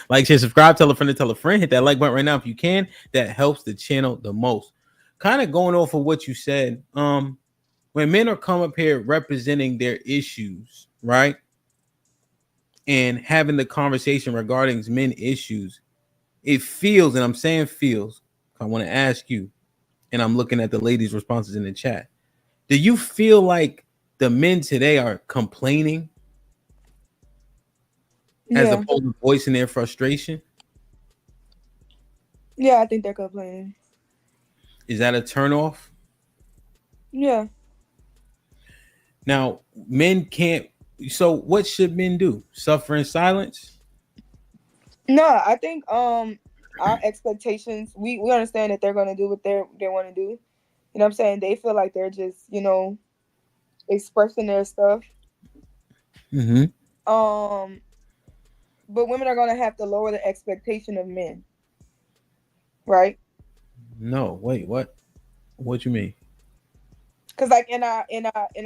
Like, share, subscribe, tell a friend, hit that like button right now if you can. That helps the channel the most. Kind of going off of what you said. When men are come up here representing their issues, right? And having the conversation regarding men issues, it feels, and I'm saying feels, I want to ask you, and I'm looking at the ladies' responses in the chat. Do you feel like the men today are complaining as Yeah. opposed to voicing their frustration? Yeah, I think they're complaining. Is that a turnoff? Yeah. Now, men can't. So, what should men do? Suffer in silence? No, I think our expectations, we understand that they're gonna do what they want to do. You know what I'm saying? They feel like they're just, expressing their stuff. Mm-hmm. Um, but women are gonna have to lower the expectation of men, right? No, wait, what? What you mean? Because like in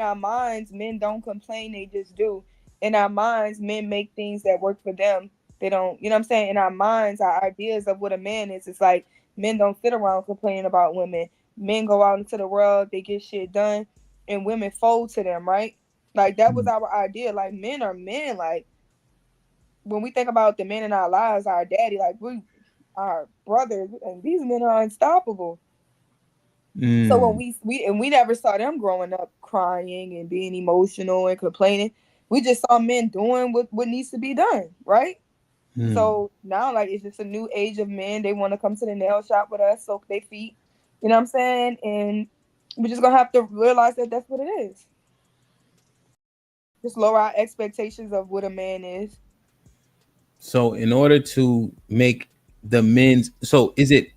our minds, men don't complain; they just do. In our minds, men make things that work for them. They don't, you know what I'm saying? In our minds, our ideas of what a man is, it's like men don't sit around complaining about women. Men go out into the world, they get shit done, and women fold to them, right? Like that was our idea. Like men are men. Like when we think about the men in our lives, our daddy, like we, our brothers, and these men are unstoppable. So when Mm, we never saw them growing up crying and being emotional and complaining. We just saw men doing what needs to be done, right? mm. So now like it's just a new age of men. They want to come to the nail shop with us, soak their feet. You know what I'm saying? And we're just gonna have to realize that that's what it is. Just lower our expectations of what a man is. So, in order to make the men's, so is it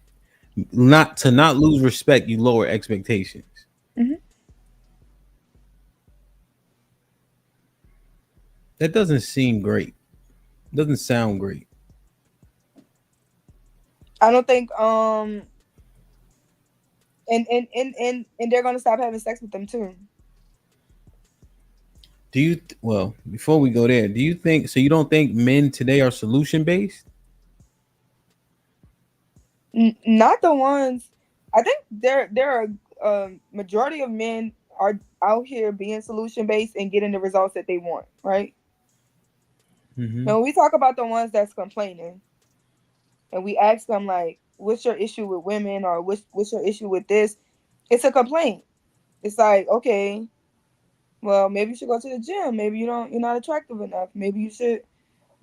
not to not lose respect? You lower expectations. Hmm. That doesn't seem great. Doesn't sound great. I don't think and they're gonna stop having sex with them too. Do you? Well, before we go there, do you think? So, you don't think men today are solution based? Not the ones. I think there are majority of men are out here being solution based and getting the results that they want, right? Mm-hmm. Now when we talk about the ones that's complaining and we ask them like, what's your issue with women or what's your issue with this? It's a complaint. It's like, okay, well, maybe you should go to the gym. Maybe you're not attractive enough. Maybe you should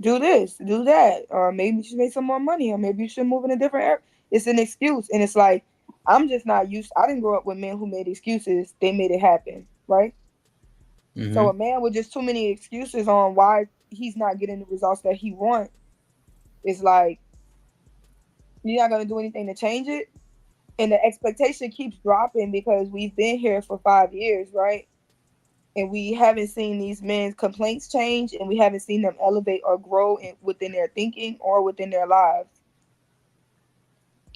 do this, do that, or maybe you should make some more money, or maybe you should move in a different area. It's an excuse, and it's like I'm just not used. I didn't grow up with men who made excuses. They made it happen, right? So Mm-hmm. a man with just too many excuses on why he's not getting the results that he wants is like you're not gonna do anything to change it, and the expectation keeps dropping because we've been here for 5 years, right? And we haven't seen these men's complaints change, and we haven't seen them elevate or grow within their thinking or within their lives.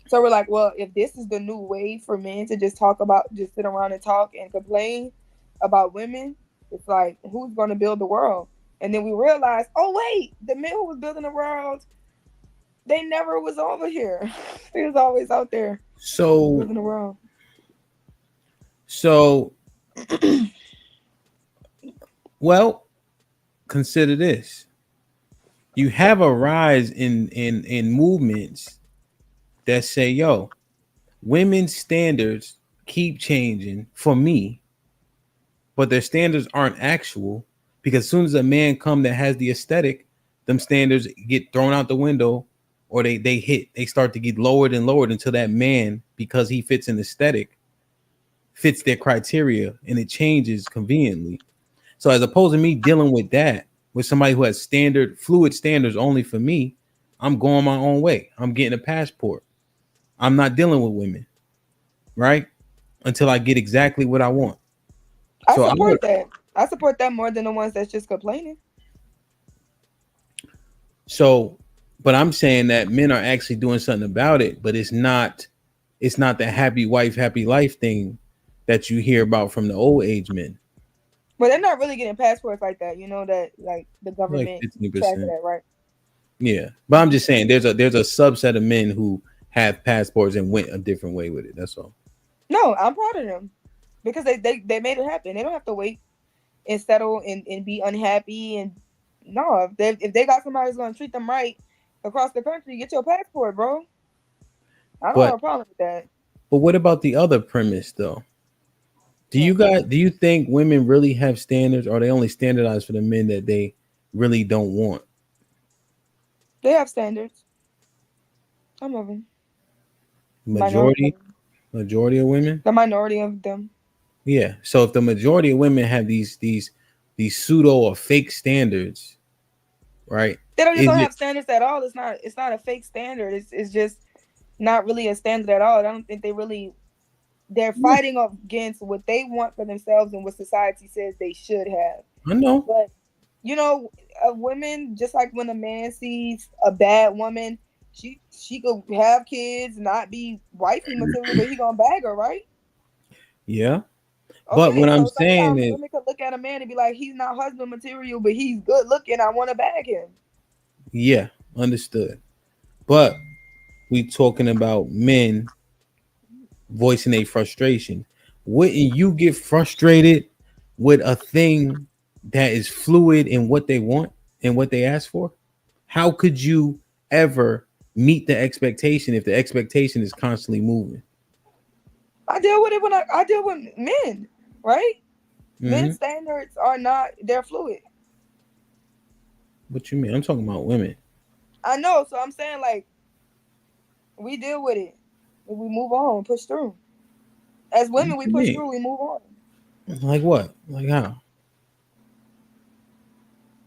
So we're like, well, if this is the new way for men to just talk about, just sit around and talk and complain about women, it's like, who's going to build the world? And then we realize, oh, wait, the men who was building the world, they never was over here. They was always out there So, building the world. so, well, consider this: you have a rise in movements that say, "Yo, women's standards keep changing for me, but their standards aren't actual because as soon as a man come that has the aesthetic, them standards get thrown out the window or they start to get lowered and lowered until that man, because he fits an aesthetic, fits their criteria and it changes conveniently. So as opposed to me dealing with that with somebody who has standard fluid standards only for me, I'm going my own way. I'm getting a passport. I'm not dealing with women, right? Until I get exactly what I want. I So I would support that. I support that more than the ones that's just complaining. so but I'm saying that men are actually doing something about it, but it's not the happy wife, happy life thing that you hear about from the old age men. But they're not really getting passports like that. You know that, like the Like government keep track of 15%. that, right? Yeah, but I'm just saying there's a subset of men who have passports and went a different way with it. That's all. No, I'm proud of them because they made it happen. They don't have to wait and settle and be unhappy. And no, if they got somebody who's gonna treat them right across the country, get your passport, bro. I don't have But a problem with that. what about the other premise though? What? Do you think women really have standards, or are they only standardized for the men that they really don't want? They have standards. Some of them. Minority of Majority them. majority of women? The minority of them. Yeah. So if the majority of women have these pseudo or fake standards, right? They don't just Is don't it have standards at all. It's not a fake standard. It's just not really a standard at all. I don't think they're fighting against what they want for themselves and what society says they should have. I know. But you know, a woman, just like when a man sees a bad woman, she could have kids, not be wifey material, but he gonna bag her, right? Yeah. But what Okay, I'm so saying sometimes is, women could look at a man and be like, he's not husband material, but he's good looking. I want to bag him. yeah, understood. But we talking about men voicing a frustration. Wouldn't you get frustrated with a thing that is fluid in what they want and what they ask for? How could you ever meet the expectation if the expectation is constantly moving? I deal with it when I deal with men, right? Hmm. Men's standards are not, they're fluid. What you mean? I'm talking about women. I know, so I'm saying like we deal with it. We move on, push through. As women, What we you push mean? through, we move on. Like what? Like how?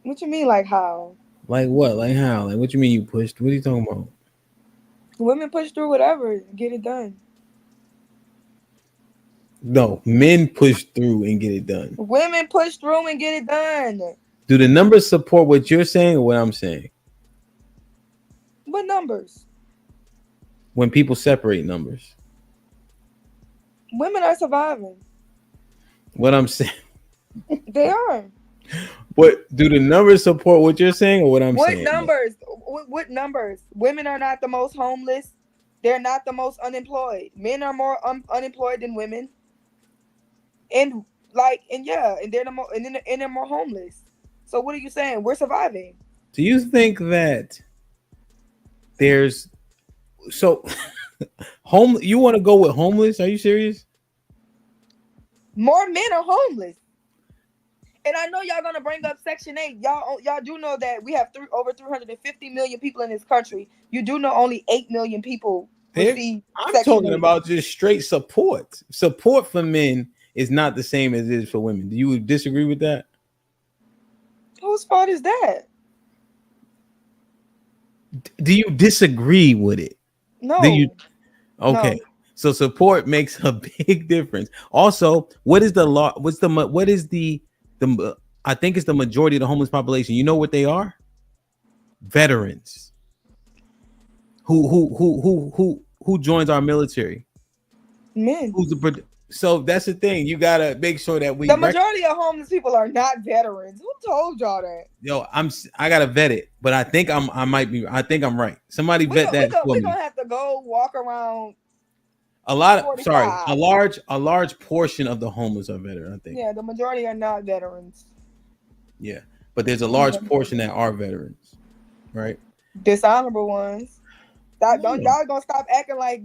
What you mean, like how? Like what? Like how? Like what you mean you pushed? What are you talking about? Women push through whatever, get it done. No, men push through and get it done. Women push through and get it done. Do the numbers support what you're saying or what I'm saying? What numbers? When people separate numbers, Women are surviving. what I'm saying. They are. What do the numbers support what you're saying or what I'm What saying? numbers? What numbers? Women are not the most homeless. They're not the most unemployed. Men are more unemployed than women. And and yeah, and they're the more and they're more homeless. So what are you saying? We're surviving. Do you think that there's so home? You want to go with homeless? Are you serious? More men are homeless. And I know y'all gonna bring up Section 8. Y'all do know that we have over 350 million people in this country. You do know only 8 million people receive I'm Section talking 8. about just straight support. Support for men is not the same as it is for women. Do you disagree with that? Whose fault is that? Do you disagree with it? Do you? No, Okay. no. So support makes a big difference. Also, what is the law? What is the I think it's the majority of the homeless population. You know what they are? Veterans who joins our military. Men. So that's the thing. You gotta make sure that we The majority of homeless people are not veterans. Who told y'all that? I gotta vet it, but I think I'm right. Somebody vet that for We me. gonna have to go walk around A 45. large portion of the homeless are veterans, I think. Yeah, the majority are not veterans. Yeah, but there's a large portion that are veterans, right? Dishonorable ones. Don't No. y'all gonna stop acting like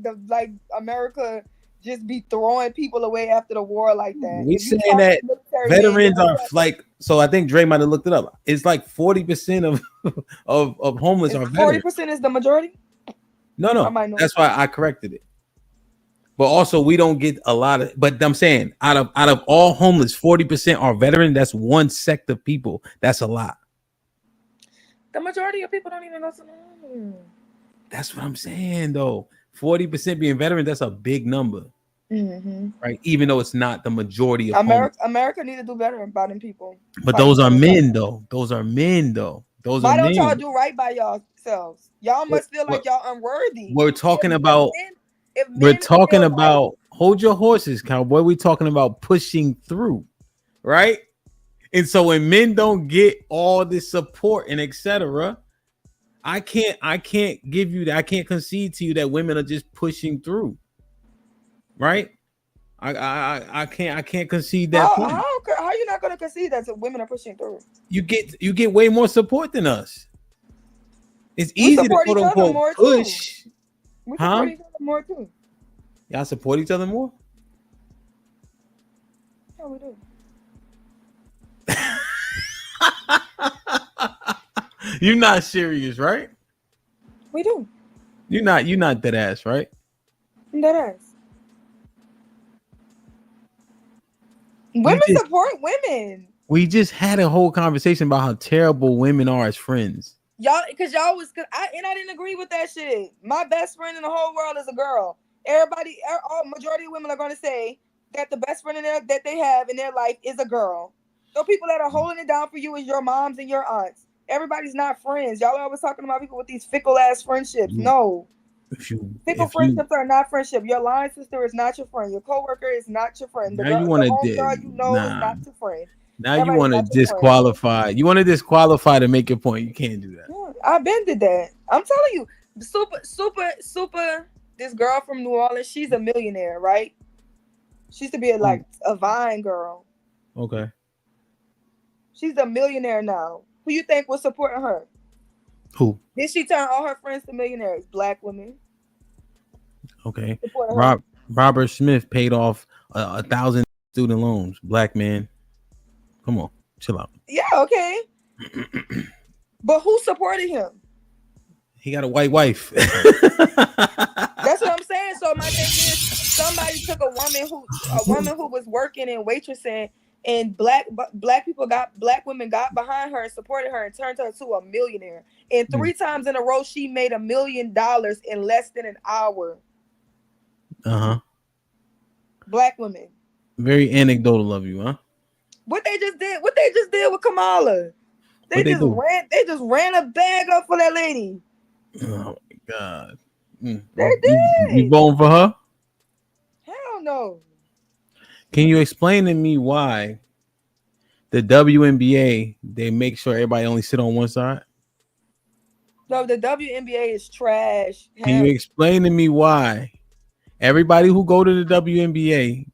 America just be throwing people away after the war like that. We If you saying talk to that military men, veterans they'll are tell like, so I think Dre might have looked it up. It's like 40% of of homeless you. are Is 40% veterans. is the majority? I No, might know. that's why I corrected it. But also, we don't get a lot of. But I'm saying, out of all homeless, 40% are veteran. That's one sect of people. That's a lot. The majority of people don't even go to the That's what I'm saying, though. 40% being veteran. That's a big number, mm-hmm. right? Even though it's not the majority of homeless. America need to do better about them people. But Fight those for are them. men, though. Those are men, though. Those are Why don't y'all men. do right by yourselves? Y'all What, must feel what like y'all unworthy. we're talking about. If We're men talking feel like about. Hold your horses, cowboy. We're talking about pushing through, right? And so when men don't get all this support and etc., I can't give you that. I can't concede to you that women are just pushing through, right? I can't concede that point. How you not gonna concede that women are pushing through? You get way more support than us. It's We easy to support quote each other unquote more too. push, We huh? support each other more too. Y'all support each other more. Yeah, we do. You're not serious, right? We do. You're not dead ass, right? That is. You Women just support women. we just had a whole conversation about how terrible women are as friends. Y'all, cause y'all was, I didn't agree with that shit. My best friend in the whole world is a girl. Everybody, all majority of women are going to say that the best friend that they have in their life is a girl. So people that are holding it down for you is your moms and your aunts. Everybody's not friends. Y'all are always talking about people with these fickle ass friendships. You- No, If you fickle if you friendships are not friendship. Your line sister is not your friend. Your coworker is not your friend. The now you girl, want the to home girl you know is nah not your friend. now you Everybody's want to not your friend. disqualify. You want to disqualify to make your point. You can't do that. Yeah, I've been to that. I'm telling you, super. This girl from New Orleans, she's a millionaire, right? She used to be like a Vine girl. Okay. She's a millionaire now. Who you think was supporting her? Who? Did she turn all her friends to millionaires? Black women Okay. supporting her. Robert Smith paid off 1,000 student loans. Black man. Come on, chill out. Yeah, okay. But who supported him? He got a white wife. That's what I'm saying. So my thing is, somebody took a woman who was working and waitressing, and black women got behind her and supported her and turned her to a millionaire. And 3 times in a row, she made $1 million in less than an hour. Black women. Very anecdotal of you, huh? What they just did with Kamala. They just ran a bag up for that lady. Oh my God. They did. You voting for her? Hell no. Can you explain to me why the WNBA they make sure everybody only sit on one side? No, the WNBA is trash. Can you explain to me why everybody who go to the WNBA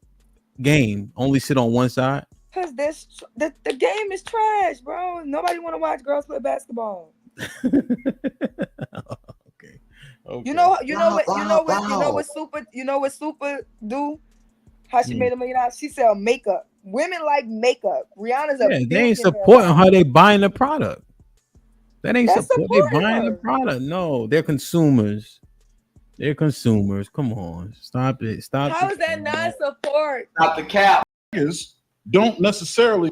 game only sit on one side? Because the game is trash, bro. Nobody want to watch girls play basketball. Okay. You know what Super do? How she made $1 million? She sell makeup. Women like makeup. Rihanna's a billionaire. They ain't supporting her. They buying the product. That ain't support. They buying her. the product. No, they're consumers. They're consumers. Come on, stop it. Stop. How is that not support? Not the cap. Don't necessarily.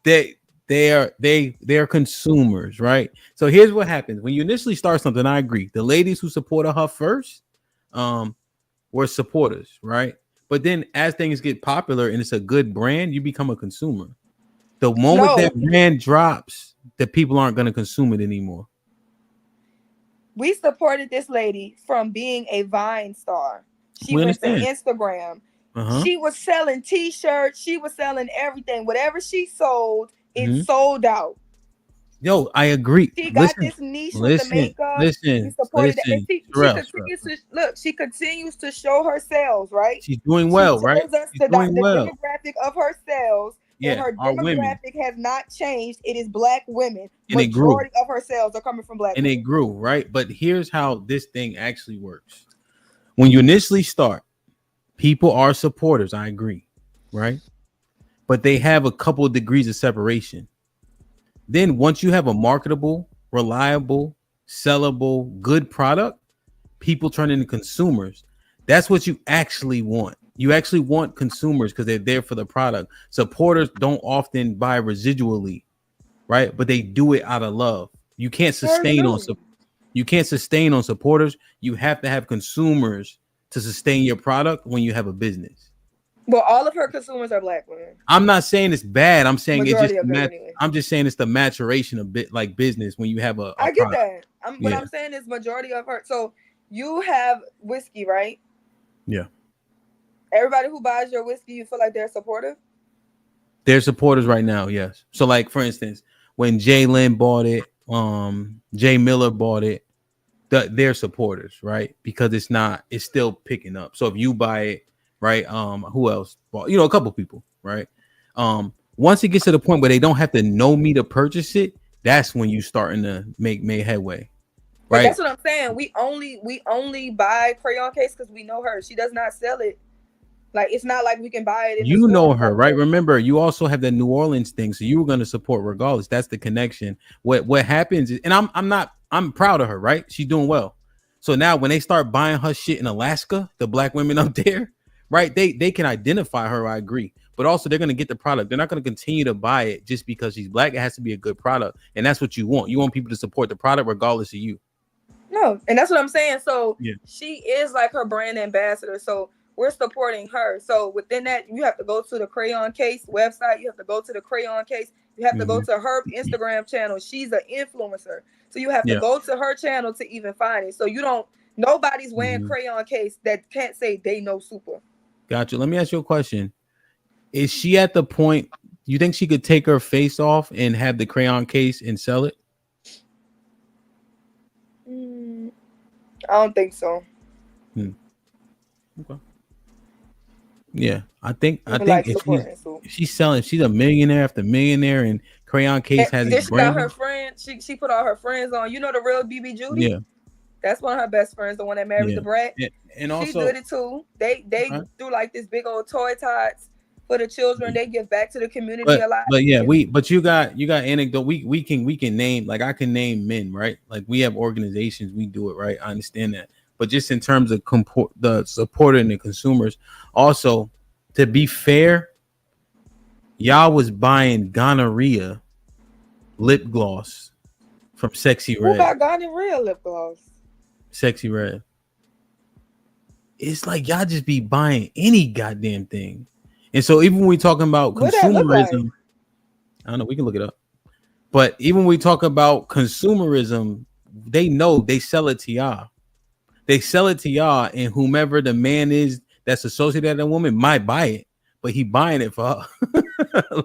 They're consumers, right? So here's what happens when you initially start something. I agree. The ladies who supported her first, were supporters, right? But then as things get popular and it's a good brand, you become a consumer. The moment that brand drops, the people aren't going to consume it anymore. We supported this lady from being a Vine star. She went to Instagram. She was selling t-shirts. She was selling everything. Whatever she sold, it sold out. Yo, I agree. She got this niche with the makeup. We supported it. She continues to show her sales, right? She's doing well, right? She's doing the demographic of her sales. Yeah, and her demographic has not changed. It is black women. And majority of her sales are coming from black women. And it grew, right? But here's how this thing actually works. When you initially start, people are supporters. I agree, right? But they have a couple of degrees of separation. Then once you have a marketable, reliable, sellable, good product, people turn into consumers. That's what you actually want. You actually want consumers because they're there for the product. Supporters don't often buy residually, right? But they do it out of love. You can't sustain on supporters. You have to have consumers to sustain your product when you have a business. Well, all of her consumers are black women. I'm not saying it's bad. I'm saying majority it's just I'm just saying it's the maturation of bit like business when you have a I get product. That. What I'm saying is majority of her. So you have whiskey, right? Yeah. Everybody who buys your whiskey, you feel like they're supportive? They're supporters right now, yes. So like for instance, when Jay Lynn bought it, Jay Miller bought it, their supporters, right? Because it's still picking up. So if you buy it, right? Who else bought? A couple people, right? Once it gets to the point where they don't have to know me to purchase it, that's when you starting to make headway, But right? that's what I'm saying. We only buy crayon case because we know her. She does not sell it. Like it's not like we can buy it in the You know stores her, like right? that. Remember, you also have the New Orleans thing, so you were going to support regardless. That's the connection. What happens is, and I'm proud of her, right? She's doing well. So now when they start buying her shit in Alaska, the black women up there, right? They can identify her. I agree, but also they're going to get the product. They're not going to continue to buy it just because she's black. It has to be a good product, and that's what you want. You want people to support the product regardless of you. No, and that's what I'm saying. So Yeah. she is like her brand ambassador. So we're supporting her. So within that, you have to go to the Crayon Case website. You have to go to the Crayon Case. You have to go Mm-hmm. to her Instagram channel. She's an influencer. So you have to Yeah. go to her channel to even find it. So you don't, nobody's wearing Mm-hmm. Crayon Case that can't say they know Super. Gotcha. Let me ask you a question. Is she at the point you think she could take her face off and have the crayon case and sell it? I don't think so. Hmm. Okay. Yeah, I Even think like if Super and Super. she's selling, she's a millionaire after millionaire, and crayon And case has then its she got her branding. friend. She put all her friends on. You know the real BB Judy? Yeah, That's one of her best friends, the one that married yeah, the brat. and She also, did it too. They okay. do like this big old toy tots for the children. They give back to the community but a lot. but yeah, but you got anecdote. We can name, like, I can name men, right? Like we have organizations, we do it, right? I understand that, but just in terms of the supporter and the consumers, also, to be fair, y'all was buying gonorrhea lip gloss from Sexy Who Red. got gonorrhea lip gloss? Sexy Red. It's like y'all just be buying any goddamn thing. And so even when we talking about What that look like? consumerism, I don't know, we can look it up. But even when we talk about consumerism, they know they sell it to y'all. They sell it to y'all, and whomever the man is that's associated with that woman might buy it, but he buying it for her.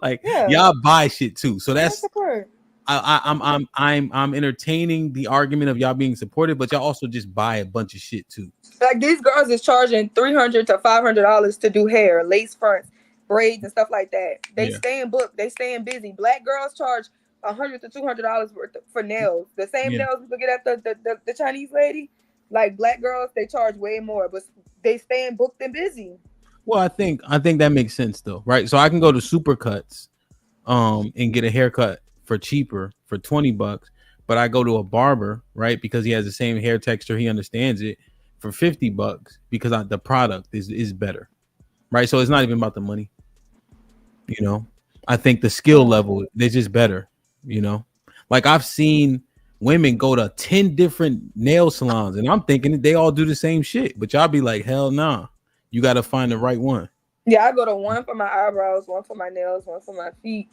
Like Yeah, y'all buy shit too. So I that's support. I'm entertaining the argument of y'all being supported, but y'all also just buy a bunch of shit too. Like these girls is charging $300 to $500 to do hair, lace fronts, braids, and stuff like that. They Yeah, staying booked. They staying busy. Black girls charge $100 to $200 worth for nails. The same yeah. nails we could get at the Chinese lady. Like black girls, they charge way more, but they staying booked and busy. Well, I think that makes sense though, right? So I can go to Supercuts, and get a haircut for cheaper for $20, but I go to a barber, right? Because he has the same hair texture, he understands it, for $50 because the product is better, right? So it's not even about the money, you know. I think the skill level, they're just better, you know. Like I've seen women go to 10 different nail salons, and I'm thinking that they all do the same shit, but y'all be like, hell nah, you got to find the right one. Yeah, I go to one for my eyebrows, one for my nails, one for my feet.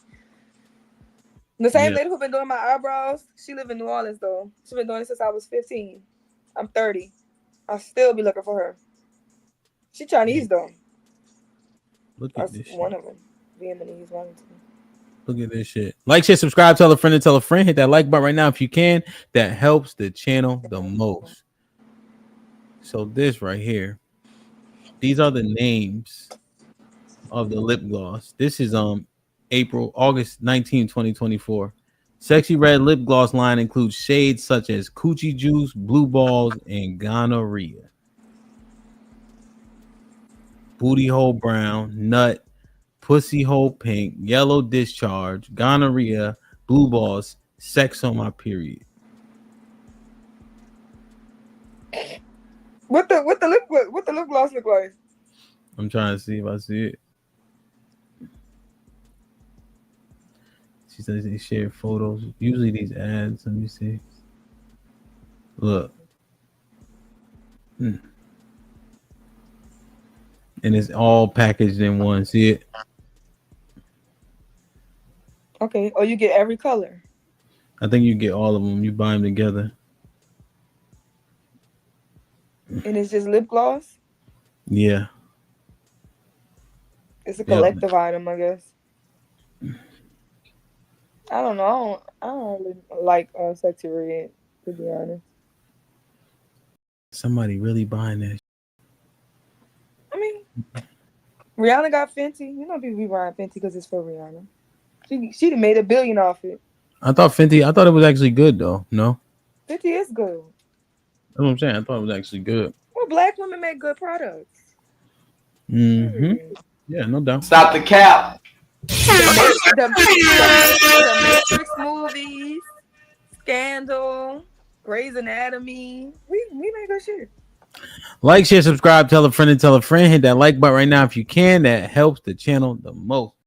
The same Yeah. lady who been doing my eyebrows, she live in New Orleans though. She been doing it since I was 15. I'm 30. I'll still be looking for her. She Chinese though. Look at That's this one shit. of them. Vietnamese, one of them. Look at this shit. Like, share, subscribe, tell a friend, and tell a friend. Hit that like button right now if you can. That helps the channel the most. So this right here, these are the names of the lip gloss. This is August 19, 2024. Sexy Red lip gloss line includes shades such as coochie juice, blue balls, and gonorrhea. Booty hole brown, nut, pussy hole pink, yellow discharge, gonorrhea, blue balls, sex on my period. What the lip gloss look like? I'm trying to see if I see it. She says they share photos. Usually these ads. Let me see. Look. And it's all packaged in one. See it? Okay. Oh, you get every color. I think you get all of them. You buy them together. And it's just lip gloss? Yeah. It's a Yep. collective item, I guess. I don't know. I don't really like Sexy Red, to be honest. Somebody really buying that. I mean, Rihanna got Fenty. You know people be buying Fenty because it's for Rihanna. She done made $1 billion off it. I thought Fenty. I thought it was actually good though. No, Fenty is good. that's what I'm saying. I thought it was actually good. Well, black women make good products. Mm-hmm. Period. Yeah, no doubt. Stop the cap. The Matrix movies, Scandal, Grey's Anatomy. We make good shit. Like, share, subscribe, tell a friend, and tell a friend. Hit that like button right now if you can. That helps the channel the most.